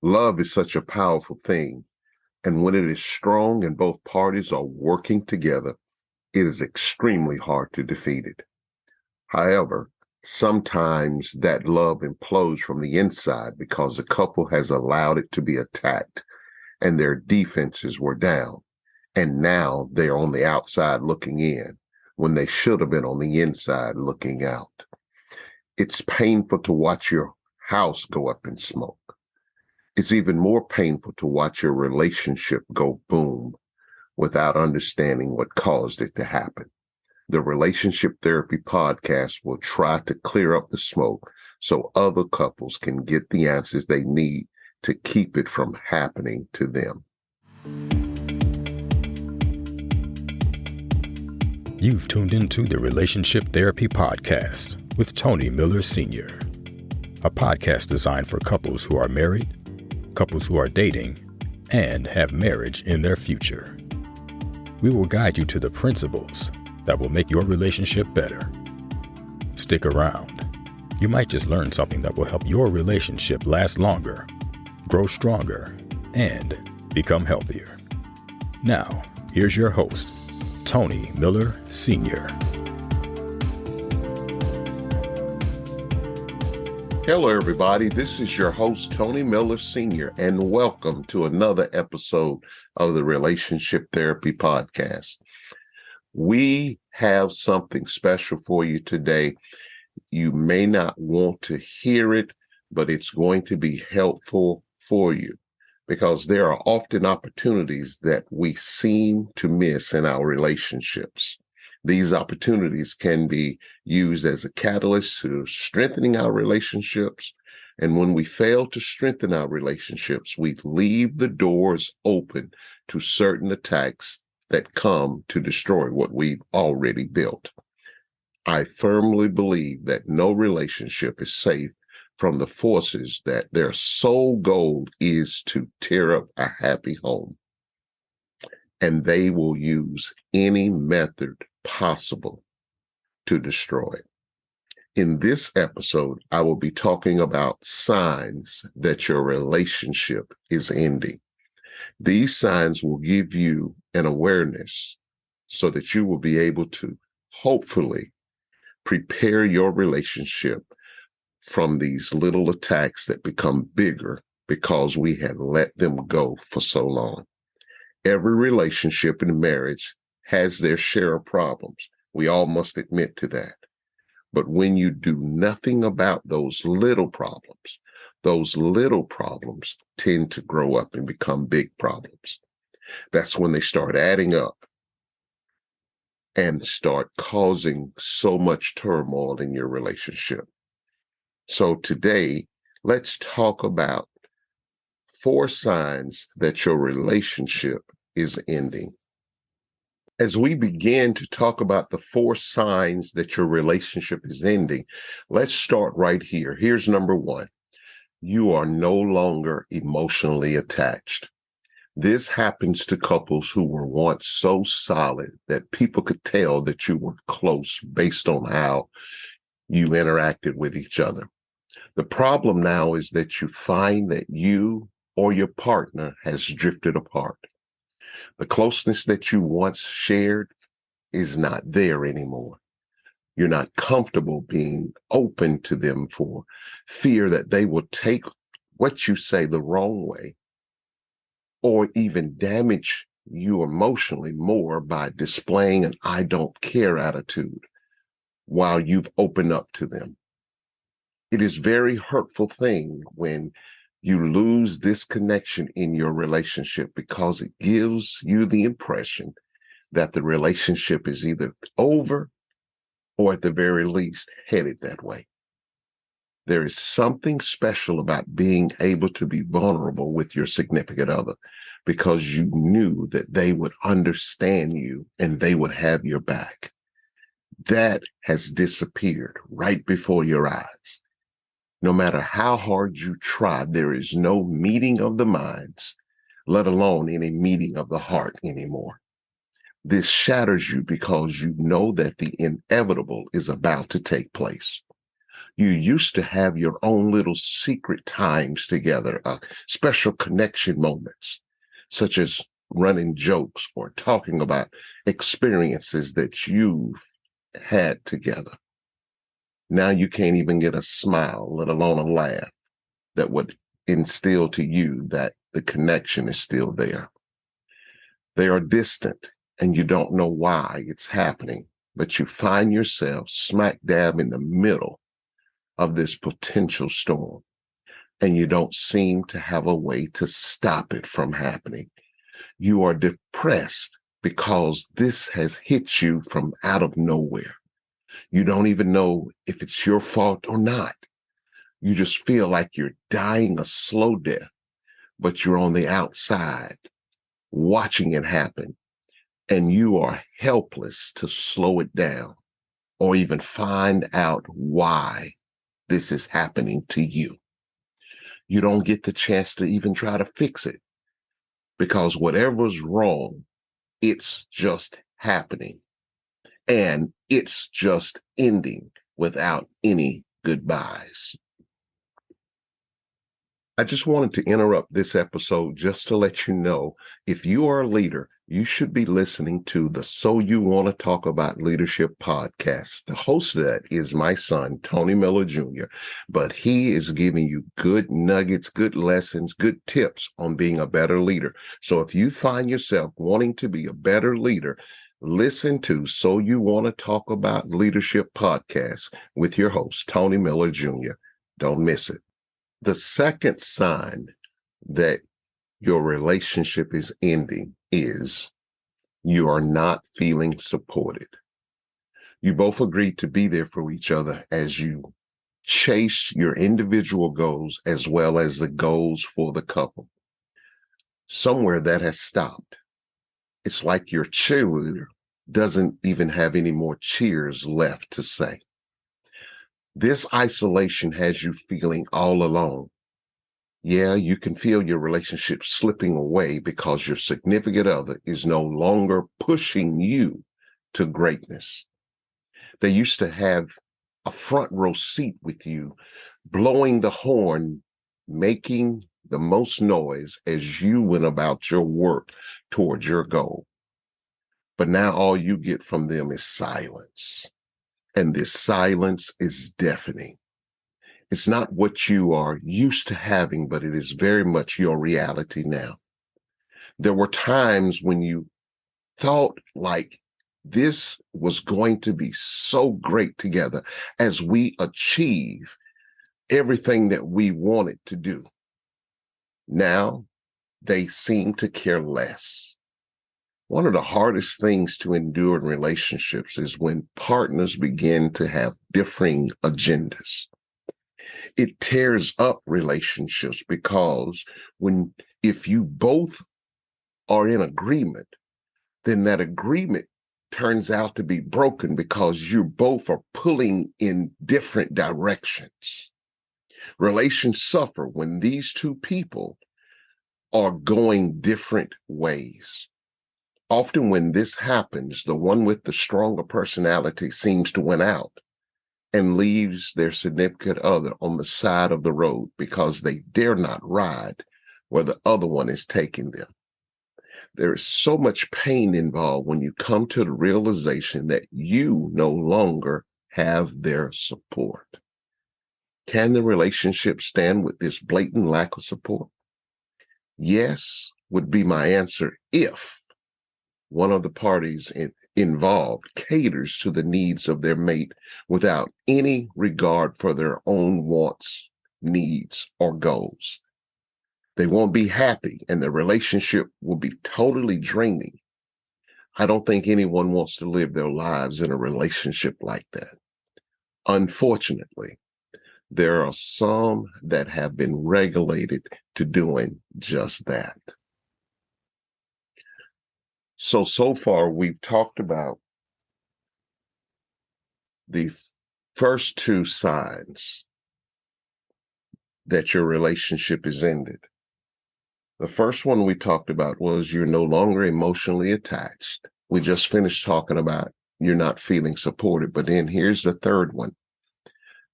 Love is such a powerful thing, and when it is strong and both parties are working together, it is extremely hard to defeat it. However, sometimes that love implodes from the inside because the couple has allowed it to be attacked and their defenses were down. And now they're on the outside looking in when they should have been on the inside looking out. It's painful to watch your house go up in smoke. It's even more painful to watch your relationship go boom without understanding what caused it to happen. The Relationship Therapy Podcast will try to clear up the smoke so other couples can get the answers they need to keep it from happening to them. You've tuned into the Relationship Therapy Podcast with Tony Miller Sr., a podcast designed for couples who are married, couples who are dating, and have marriage in their future. We will guide you to the principles that will make your relationship better. Stick around. You might just learn something that will help your relationship last longer, grow stronger, and become healthier. Now, here's your host, Tony Miller Sr. Hello, everybody. This is your host, Tony Miller Sr., and welcome to another episode of the Relationship Therapy Podcast. We have something special for you today. You may not want to hear it, but it's going to be helpful for you because there are often opportunities that we seem to miss in our relationships. These opportunities can be used as a catalyst to strengthening our relationships. And when we fail to strengthen our relationships, we leave the doors open to certain attacks that come to destroy what we've already built. I firmly believe that no relationship is safe from the forces that their sole goal is to tear up a happy home. And they will use any method possible to destroy it. In this episode, I will be talking about signs that your relationship is ending. These signs will give you an awareness so that you will be able to hopefully prepare your relationship from these little attacks that become bigger because we have let them go for so long. Every relationship in marriage has their share of problems. We all must admit to that. But when you do nothing about those little problems tend to grow up and become big problems. That's when they start adding up and start causing so much turmoil in your relationship. So today, let's talk about 4 signs that your relationship is ending. As we begin to talk about the 4 signs that your relationship is ending, let's start right here. Here's number 1. You are no longer emotionally attached. This happens to couples who were once so solid that people could tell that you were close based on how you interacted with each other. The problem now is that you find that you or your partner has drifted apart. The closeness that you once shared is not there anymore. You're not comfortable being open to them for fear that they will take what you say the wrong way or even damage you emotionally more by displaying an I don't care attitude while you've opened up to them. It is a very hurtful thing when you lose this connection in your relationship because it gives you the impression that the relationship is either over or at the very least headed that way. There is something special about being able to be vulnerable with your significant other because you knew that they would understand you and they would have your back. That has disappeared right before your eyes. No matter how hard you try, there is no meeting of the minds, let alone any meeting of the heart anymore. This shatters you because you know that the inevitable is about to take place. You used to have your own little secret times together, special connection moments, such as running jokes or talking about experiences that you've had together. Now you can't even get a smile, let alone a laugh, that would instill to you that the connection is still there. They are distant and you don't know why it's happening, but you find yourself smack dab in the middle of this potential storm, and you don't seem to have a way to stop it from happening. You are depressed because this has hit you from out of nowhere. You don't even know if it's your fault or not. You just feel like you're dying a slow death, but you're on the outside watching it happen, and you are helpless to slow it down or even find out why this is happening to you. You don't get the chance to even try to fix it because whatever's wrong, it's just happening and it's just ending without any goodbyes. I just wanted to interrupt this episode just to let you know, if you are a leader, you should be listening to the So You Want to Talk About Leadership podcast. The host of that is my son, Tony Miller Jr., but he is giving you good nuggets, good lessons, good tips on being a better leader. So if you find yourself wanting to be a better leader, listen to So You Want to Talk About Leadership podcast with your host, Tony Miller Jr. Don't miss it. The second sign that your relationship is ending is you are not feeling supported. You both agreed to be there for each other as you chase your individual goals as well as the goals for the couple. Somewhere that has stopped. It's like your cheerleader doesn't even have any more cheers left to say. This isolation has you feeling all alone. Yeah, you can feel your relationship slipping away because your significant other is no longer pushing you to greatness. They used to have a front row seat with you, blowing the horn, making the most noise as you went about your work towards your goal. But now all you get from them is silence. And this silence is deafening. It's not what you are used to having, but it is very much your reality now. There were times when you thought like this was going to be so great together as we achieve everything that we wanted to do. Now they seem to care less. One of the hardest things to endure in relationships is when partners begin to have differing agendas. It tears up relationships because if you both are in agreement, then that agreement turns out to be broken because you both are pulling in different directions. Relations suffer when these two people are going different ways. Often when this happens, the one with the stronger personality seems to win out and leaves their significant other on the side of the road because they dare not ride where the other one is taking them. There is so much pain involved when you come to the realization that you no longer have their support. Can the relationship stand with this blatant lack of support? Yes, would be my answer if one of the parties involved caters to the needs of their mate without any regard for their own wants, needs, or goals. They won't be happy and the relationship will be totally draining. I don't think anyone wants to live their lives in a relationship like that. Unfortunately, there are some that have been regulated to doing just that. So far, we've talked about the first two signs that your relationship is ended. The first one we talked about was you're no longer emotionally attached. We just finished talking about you're not feeling supported, but then here's the third one.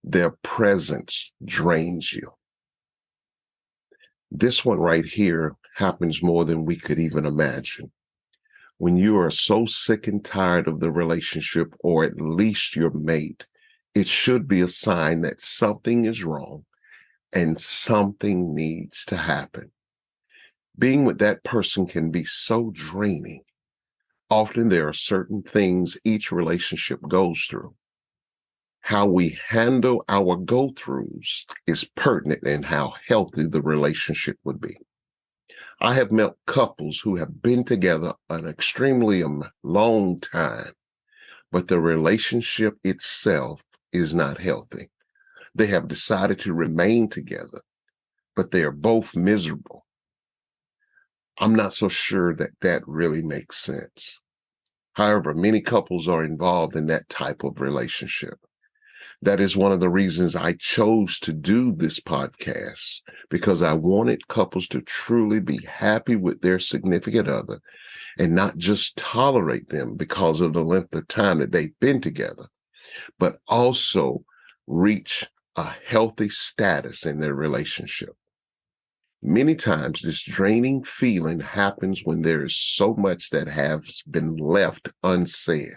Their presence drains you. This one right here happens more than we could even imagine. When you are so sick and tired of the relationship, or at least your mate, it should be a sign that something is wrong and something needs to happen. Being with that person can be so draining. Often there are certain things each relationship goes through. How we handle our go-throughs is pertinent in how healthy the relationship would be. I have met couples who have been together an extremely long time, but the relationship itself is not healthy. They have decided to remain together, but they are both miserable. I'm not so sure that that really makes sense. However, many couples are involved in that type of relationship. That is one of the reasons I chose to do this podcast, because I wanted couples to truly be happy with their significant other and not just tolerate them because of the length of time that they've been together, but also reach a healthy status in their relationship. Many times this draining feeling happens when there is so much that has been left unsaid.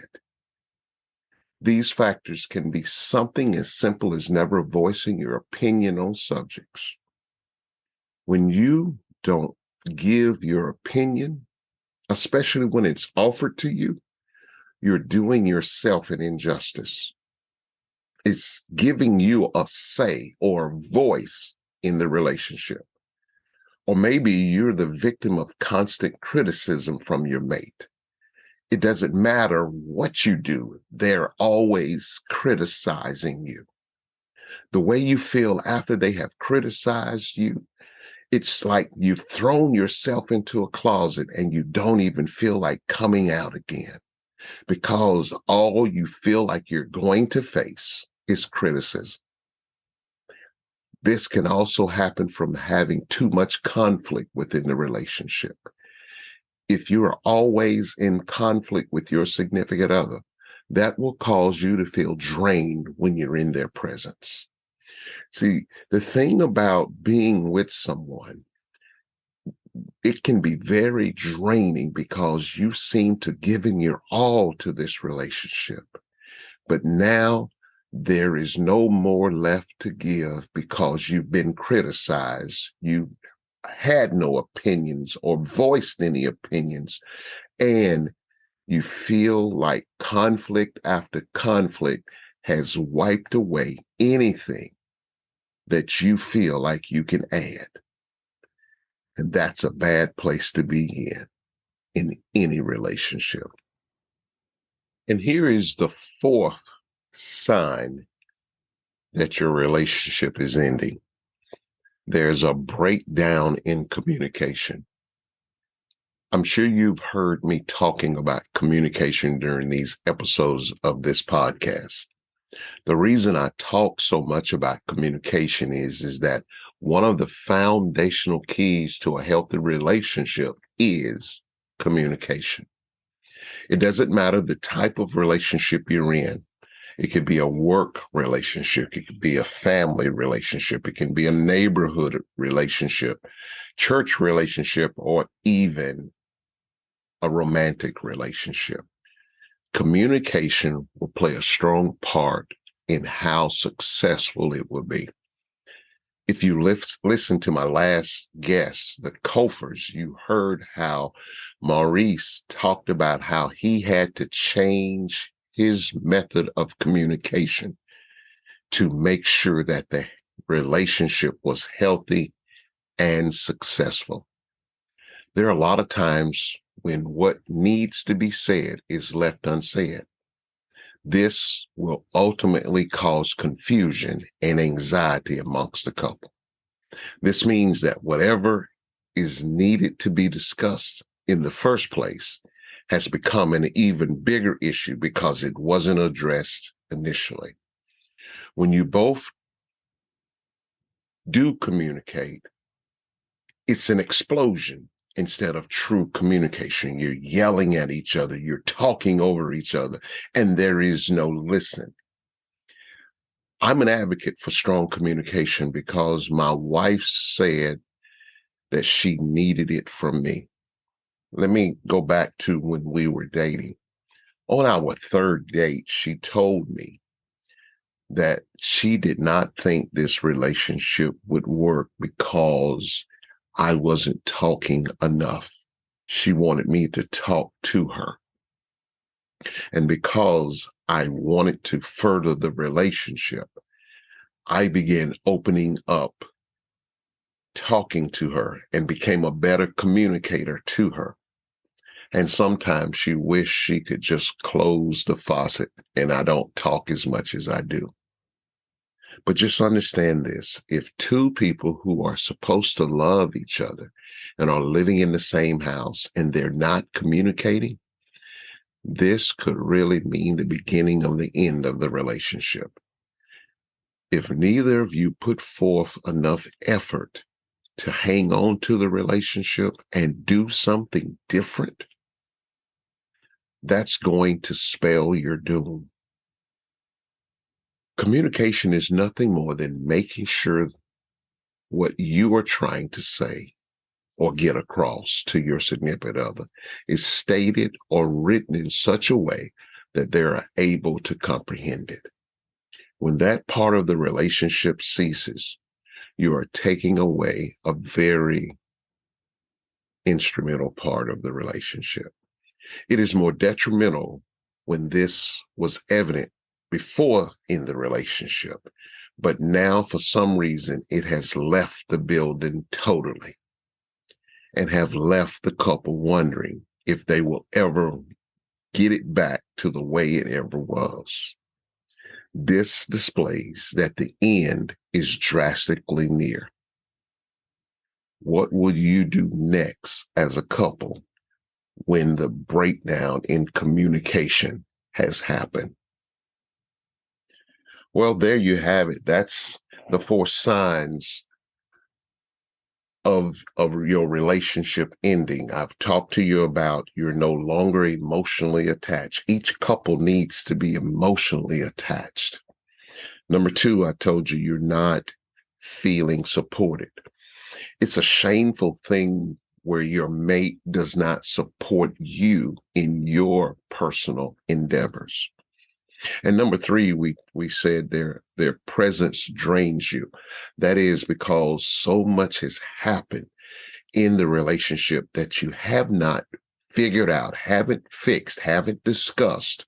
These factors can be something as simple as never voicing your opinion on subjects. When you don't give your opinion, especially when it's offered to you, you're doing yourself an injustice. It's giving you a say or a voice in the relationship. Or maybe you're the victim of constant criticism from your mate. It doesn't matter what you do, they're always criticizing you. The way you feel after they have criticized you, it's like you've thrown yourself into a closet and you don't even feel like coming out again, because all you feel like you're going to face is criticism. This can also happen from having too much conflict within the relationship. If you are always in conflict with your significant other, that will cause you to feel drained when you're in their presence. See, the thing about being with someone, it can be very draining because you seem to giving your all to this relationship. But now there is no more left to give because you've been criticized. You had no opinions or voiced any opinions, and you feel like conflict after conflict has wiped away anything that you feel like you can add. And that's a bad place to be in any relationship. And here is the fourth sign that your relationship is ending. There's a breakdown in communication. I'm sure you've heard me talking about communication during these episodes of this podcast. The reason I talk so much about communication is that one of the foundational keys to a healthy relationship is communication. It doesn't matter the type of relationship you're in. It could be a work relationship. It could be a family relationship. It can be a neighborhood relationship, church relationship, or even a romantic relationship. Communication will play a strong part in how successful it will be. If you listen to my last guest, the Koffers, you heard how Maurice talked about how he had to change his method of communication to make sure that the relationship was healthy and successful. There are a lot of times when what needs to be said is left unsaid. This will ultimately cause confusion and anxiety amongst the couple. This means that whatever is needed to be discussed in the first place has become an even bigger issue because it wasn't addressed initially. When you both do communicate, it's an explosion instead of true communication. You're yelling at each other, you're talking over each other, and there is no listen. I'm an advocate for strong communication because my wife said that she needed it from me. Let me go back to when we were dating. On our third date, she told me that she did not think this relationship would work because I wasn't talking enough. She wanted me to talk to her. And because I wanted to further the relationship, I began opening up, talking to her, and became a better communicator to her. And sometimes she wished she could just close the faucet and I don't talk as much as I do. But just understand this. If two people who are supposed to love each other and are living in the same house and they're not communicating, this could really mean the beginning of the end of the relationship. If neither of you put forth enough effort to hang on to the relationship and do something different, that's going to spell your doom. Communication is nothing more than making sure what you are trying to say or get across to your significant other is stated or written in such a way that they're able to comprehend it. When that part of the relationship ceases, you are taking away a very instrumental part of the relationship. It is more detrimental when this was evident before in the relationship, but now for some reason it has left the building totally and have left the couple wondering if they will ever get it back to the way it ever was. This displays that the end is drastically near. What will you do next as a couple when the breakdown in communication has happened? Well, there you have it. That's the 4 signs of your relationship ending. I've talked to you about you're no longer emotionally attached. Each couple needs to be emotionally attached. Number 2, I told you you're not feeling supported. It's a shameful thing where your mate does not support you in your personal endeavors. And number 3, we said their presence drains you. That is because so much has happened in the relationship that you have not figured out, haven't fixed, haven't discussed,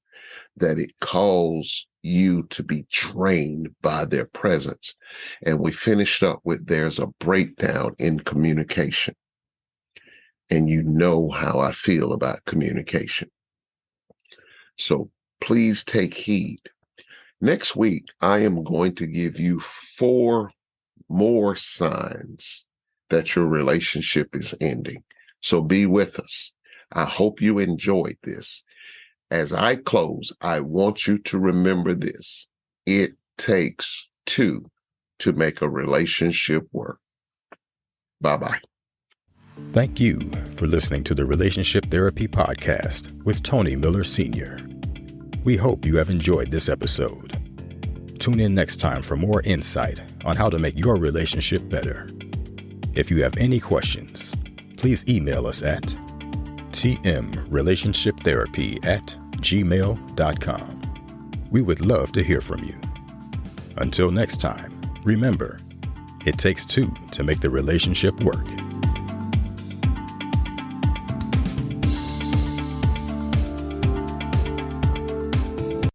that it calls you to be drained by their presence. And we finished up with there's a breakdown in communication. And you know how I feel about communication. So please take heed. Next week, I am going to give you 4 more signs that your relationship is ending. So be with us. I hope you enjoyed this. As I close, I want you to remember this. It takes 2 to make a relationship work. Bye-bye. Thank you for listening to the Relationship Therapy Podcast with Tony Miller Sr. We hope you have enjoyed this episode. Tune in next time for more insight on how to make your relationship better. If you have any questions, please email us at tmrelationshiptherapy@gmail.com. We would love to hear from you. Until next time, remember, it takes 2 to make the relationship work.